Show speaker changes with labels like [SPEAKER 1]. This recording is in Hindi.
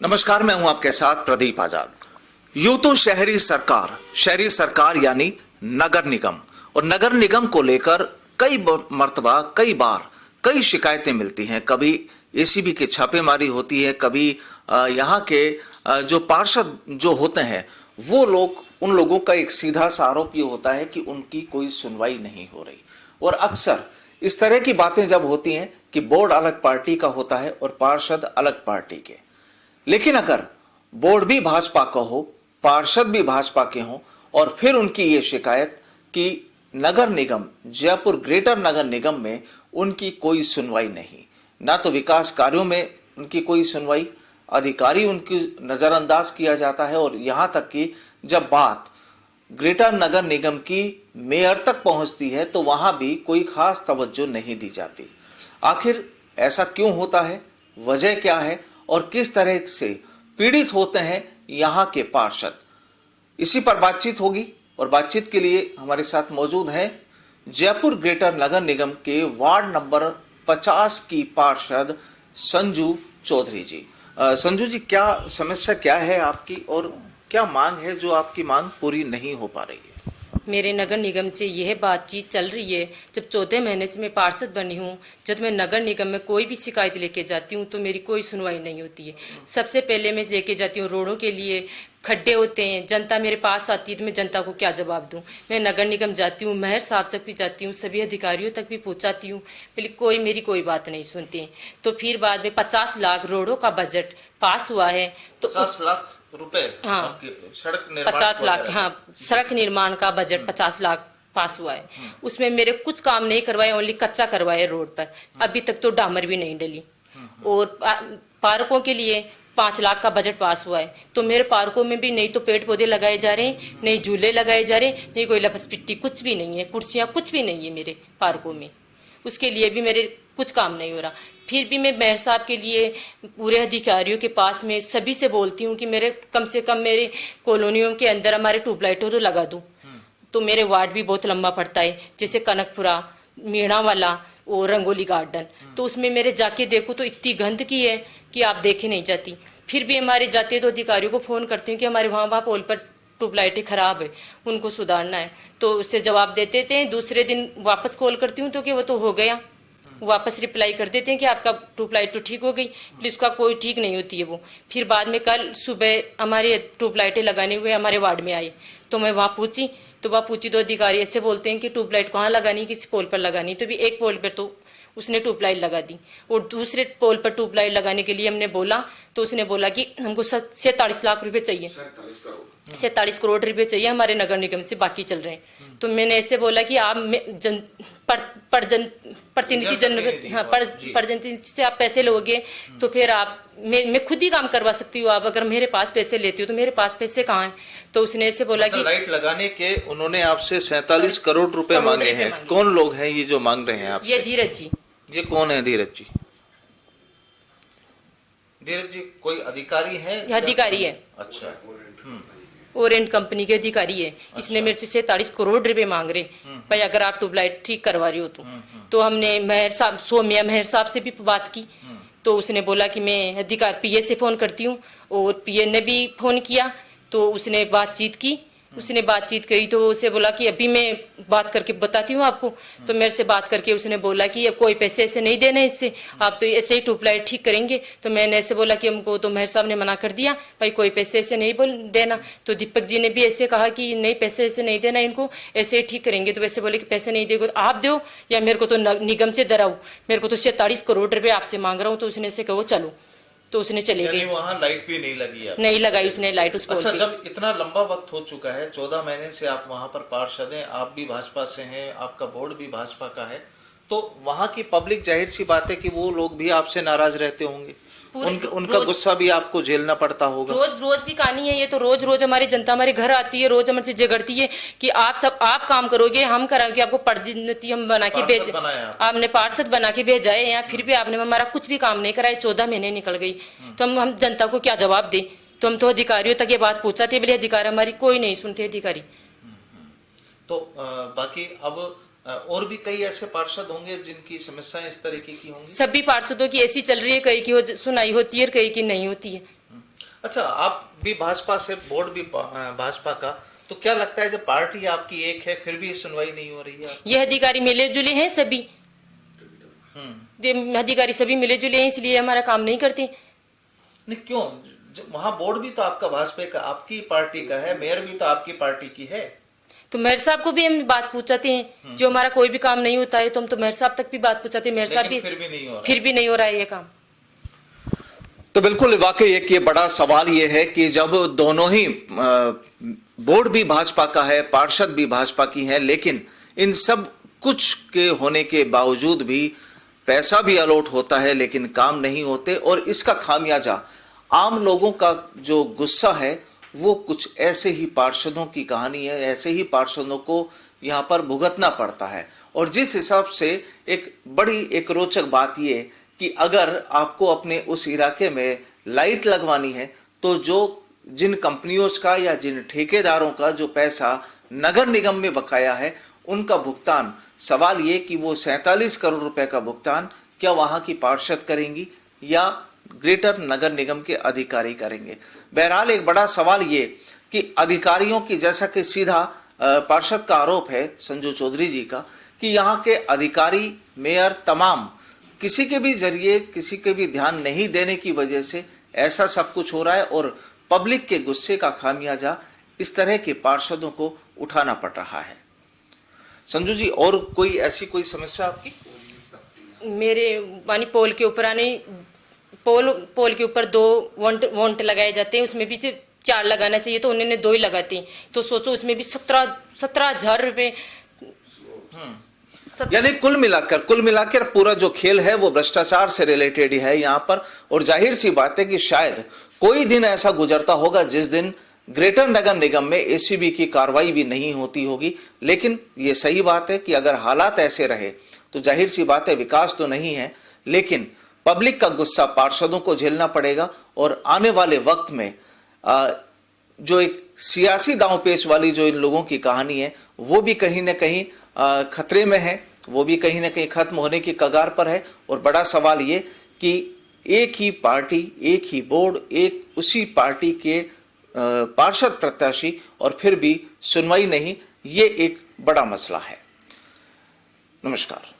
[SPEAKER 1] नमस्कार, मैं हूं आपके साथ प्रदीप आजाद। यूं तो शहरी सरकार यानी नगर निगम और नगर निगम को लेकर कई मर्तबा कई बार कई शिकायतें मिलती हैं। कभी एसीबी की छापेमारी होती है, कभी यहाँ के जो पार्षद जो होते हैं वो लोग, उन लोगों का एक सीधा सा आरोप ये होता है कि उनकी कोई सुनवाई नहीं हो रही। और अक्सर इस तरह की बातें जब होती हैं कि बोर्ड अलग पार्टी का होता है और पार्षद अलग पार्टी के, लेकिन अगर बोर्ड भी भाजपा का हो, पार्षद भी भाजपा के हों और फिर उनकी ये शिकायत कि नगर निगम, जयपुर ग्रेटर नगर निगम में उनकी कोई सुनवाई नहीं, ना तो विकास कार्यों में उनकी कोई सुनवाई, अधिकारी उनकी नजरअंदाज किया जाता है और यहां तक कि जब बात ग्रेटर नगर निगम की मेयर तक पहुंचती है तो वहां भी कोई खास तवज्जो नहीं दी जाती। आखिर ऐसा क्यों होता है, वजह क्या है और किस तरह से पीड़ित होते हैं यहाँ के पार्षद, इसी पर बातचीत होगी। और बातचीत के लिए हमारे साथ मौजूद हैं जयपुर ग्रेटर नगर निगम के वार्ड नंबर 50 की पार्षद संजू चौधरी जी। संजू जी, क्या समस्या क्या है आपकी और क्या मांग है जो आपकी मांग पूरी नहीं हो पा रही है?
[SPEAKER 2] मेरे नगर निगम से यह बातचीत चल रही है, जब 14 महीने से मैं पार्षद बनी हूँ, जब मैं नगर निगम में कोई भी शिकायत लेके जाती हूँ तो मेरी कोई सुनवाई नहीं होती है। सबसे पहले मैं लेके जाती हूँ रोडों के लिए, खड्डे होते हैं, जनता मेरे पास आती है तो मैं जनता को क्या जवाब दूँ। मैं नगर निगम जाती हूँ, मेयर साहब तक भी जाती हूँ, सभी अधिकारियों तक भी पहुँचाती हूँ, पहले कोई मेरी कोई बात नहीं सुनते हैं। तो फिर बाद में 50 लाख रोडों का बजट पास हुआ है तो
[SPEAKER 1] 50 लाख रुपए,
[SPEAKER 2] हाँ,
[SPEAKER 1] सड़क निर्माण
[SPEAKER 2] 50 लाख, हाँ, सड़क निर्माण का बजट 50 लाख पास हुआ है। उसमें मेरे कुछ काम नहीं करवाए, ओनली कच्चा करवाए रोड पर, अभी तक तो डामर भी नहीं डली। और पार्कों के लिए 5 लाख का बजट पास हुआ है, तो मेरे पार्कों में भी नहीं तो पेड़ पौधे लगाए जा रहे हैं, नहीं झूले लगाए जा रहे हैं, नहीं कोई लपस पिट्टी, कुछ भी नहीं है, कुर्सियां कुछ भी नहीं है मेरे पार्कों में। उसके लिए भी मेरे कुछ काम नहीं हो रहा। फिर भी मैं मेयर साहब के लिए पूरे अधिकारियों के पास में सभी से बोलती हूँ कि मेरे कम से कम मेरे कॉलोनियों के अंदर हमारे ट्यूबलाइटों तो लगा दूँ। तो मेरे वार्ड भी बहुत लंबा पड़ता है, जैसे कनकपुरा, मीणा वाला और रंगोली गार्डन, तो उसमें मेरे जाके देखो तो इतनी गंदगी है कि आप देखे नहीं जाती। फिर भी हमारे जाते तो अधिकारियों को फ़ोन करती हूँ कि हमारे वहाँ पोल पर ट्यूबलाइटें खराब है, उनको सुधारना है, तो उससे जवाब देते थे। दूसरे दिन वापस कॉल करती हूँ तो कि वो तो हो गया, वापस रिप्लाई कर देते हैं कि आपका ट्यूबलाइट तो ठीक हो गई, फिर उसका कोई ठीक नहीं होती है वो। फिर बाद में कल सुबह हमारे ट्यूबलाइटें लगाने हुए हमारे वार्ड में आए, तो मैं वहाँ पूछी तो अधिकारी ऐसे बोलते हैं कि ट्यूबलाइट कहाँ लगानी, किसी पोल पर लगानी। तो भी एक पोल पर तो उसने ट्यूबलाइट लगा दी और दूसरे पोल पर ट्यूबलाइट लगाने के लिए हमने बोला तो उसने बोला कि हमको 47 लाख रुपए चाहिए, 47 करोड़ रुपए चाहिए हमारे नगर निगम से बाकी चल रहे हैं। तो मैंने ऐसे बोला कि आप प्रतिनिधि से आप पैसे लोगे तो फिर आप मैं खुद ही काम करवा सकती हूँ, आप अगर मेरे पास पैसे लेती हो तो मेरे पास पैसे कहाँ हैं। तो उसने ऐसे बोला कि
[SPEAKER 1] लाइट लगाने के उन्होंने आपसे 47 करोड़ रुपए मांगे हैं। कौन लोग हैं ये जो मांग रहे हैं आपसे?
[SPEAKER 2] ये धीरज जी।
[SPEAKER 1] ये कौन है धीरज जी? धीरज जी कोई अधिकारी है?
[SPEAKER 2] अधिकारी है।
[SPEAKER 1] अच्छा,
[SPEAKER 2] ओरेंट कंपनी के अधिकारी है। इसने मेरे से 47 करोड़ रुपए मांग रहे भाई, अगर आप ट्यूबलाइट ठीक करवा रही हो तो हमने मेयर साहब से भी बात की, तो उसने बोला कि मैं अधिकारी पीए से फोन करती हूँ, और पीए ने भी फोन किया तो उसने बातचीत की तो उसे बोला कि अभी मैं बात करके बताती हूँ आपको। तो मेरे से बात करके उसने बोला कि अब कोई पैसे ऐसे नहीं देना इससे, आप तो ऐसे ही ट्यूबलाइट ठीक करेंगे। तो मैंने ऐसे बोला कि हमको तो मेयर साहब ने मना कर दिया भाई, कोई पैसे ऐसे नहीं देना। तो दीपक जी ने भी ऐसे कहा कि नहीं, पैसे ऐसे नहीं देना इनको, ऐसे ही ठीक करेंगे। तो वैसे बोले कि पैसे नहीं देगा तो आप दो या मेरे को तो निगम से डराओ, मेरे को तो 47 करोड़ रुपये आपसे मांग रहा हूँ। तो उसने ऐसे कहो चलो, तो उसने चले गए।
[SPEAKER 1] वहाँ लाइट भी नहीं लगी है?
[SPEAKER 2] नहीं लगाई उसने लाइट उस पोल पे।
[SPEAKER 1] अच्छा, जब इतना लंबा वक्त हो चुका है, 14 महीने से आप वहाँ पर पार्षद हैं, आप भी भाजपा से हैं, आपका बोर्ड भी भाजपा का है, तो वहाँ की पब्लिक जाहिर सी बात है कि वो लोग भी आपसे नाराज रहते होंगे, उनका गुस्सा भी आपको झेलना पड़ता होगा।
[SPEAKER 2] रोज की कहानी है ये तो। रोज हमारी जनता हमारे घर आती है, रोज हमारे से झगड़ती है कि आप काम करोगे, हम कराएंगे, आपको प्रतिनिधि हम बना के भेज, आपने पार्षद बना के भेजा है यहाँ, फिर भी आपने हमारा कुछ भी काम नहीं कराया। 14 महीने निकल गई तो हम जनता को क्या जवाब दें। तो हम तो अधिकारियों तक ये बात पहुंचाते, बोले अधिकारी हमारी कोई नहीं सुनते अधिकारी।
[SPEAKER 1] तो बाकी अब और भी कई ऐसे पार्षद होंगे जिनकी समस्याएं इस तरीके की होंगी?
[SPEAKER 2] सभी पार्षदों की ऐसी चल रही है, कई की सुनाई होती है, कई की नहीं होती है।
[SPEAKER 1] अच्छा, आप भी भाजपा से, बोर्ड भी भाजपा का, तो क्या लगता है जब पार्टी आपकी एक है फिर भी सुनवाई नहीं हो रही है?
[SPEAKER 2] यह अधिकारी मिले जुले हैं सभी, ये अधिकारी सभी मिले जुले हैं, इसलिए हमारा काम नहीं करते।
[SPEAKER 1] नहीं, क्यों? वहां बोर्ड भी तो आपका भाजपा का, आपकी पार्टी का है, मेयर भी तो आपकी पार्टी की है।
[SPEAKER 2] तो मेयर साहब को भी हम बात पूछाते हैं, जो हमारा कोई भी काम नहीं होता है तो हम तो मेयर साहब तक भी बात पूछाते हैं, मेयर साहब भी
[SPEAKER 1] फिर भी नहीं हो रहा,
[SPEAKER 2] फिर भी नहीं हो रहा है ये काम।
[SPEAKER 1] तो बिल्कुल वाकई एक ये बड़ा सवाल ये है कि जब दोनों ही बोर्ड भी भाजपा का है, पार्षद भी भाजपा की है, लेकिन इन सब कुछ के होने के बावजूद भी पैसा भी अलॉट होता है लेकिन काम नहीं होते, और इसका खामियाजा आम लोगों का जो गुस्सा है वो कुछ ऐसे ही पार्षदों की कहानी है, ऐसे ही पार्षदों को यहाँ पर भुगतना पड़ता है। और जिस हिसाब से एक रोचक बात ये कि अगर आपको अपने उस इलाके में लाइट लगवानी है तो जिन कंपनियों का या जिन ठेकेदारों का जो पैसा नगर निगम में बकाया है उनका भुगतान, सवाल ये कि वो 47 करोड़ रुपए का भुगतान क्या वहां की पार्षद करेंगी या ग्रेटर नगर निगम के अधिकारी करेंगे। बहरहाल एक बड़ा सवाल ये कि अधिकारियों की, जैसा कि सीधा पार्षद का आरोप है संजू चौधरी जी का, कि यहाँ के अधिकारी, मेयर, तमाम किसी के भी जरिए, किसी के भी ध्यान नहीं देने की वजह से ऐसा सब कुछ हो रहा है और पब्लिक के गुस्से का खामियाजा इस तरह के पार्षदों को उठाना पड़ रहा है। संजू जी, और कोई ऐसी कोई समस्या आपकी?
[SPEAKER 2] मेरे मानी पोल के ऊपर आने, पोल के ऊपर 2 वोल्ट लगाए जाते हैं, उसमें भी 4 लगाना चाहिए तो उन्होंने 2 ही लगाते हैं, तो सोचो उसमें भी 17,000 रुपए।
[SPEAKER 1] यानी कुल मिलाकर पूरा जो खेल है वो भ्रष्टाचार से रिलेटेड ही है यहाँ पर। और जाहिर सी बात है कि शायद कोई दिन ऐसा गुजरता होगा जिस दिन ग्रेटर नगर निगम में एसीबी की कार्रवाई भी नहीं होती होगी, लेकिन ये सही बात है कि अगर हालात ऐसे रहे तो जाहिर सी बात है विकास तो नहीं है, लेकिन पब्लिक का गुस्सा पार्षदों को झेलना पड़ेगा। और आने वाले वक्त में जो एक सियासी दांवपेच वाली जो इन लोगों की कहानी है वो भी कहीं ना कहीं खतरे में है, वो भी कहीं ना कहीं खत्म होने की कगार पर है। और बड़ा सवाल ये कि एक ही पार्टी, एक ही बोर्ड, एक उसी पार्टी के पार्षद प्रत्याशी और फिर भी सुनवाई नहीं, ये एक बड़ा मसला है। नमस्कार।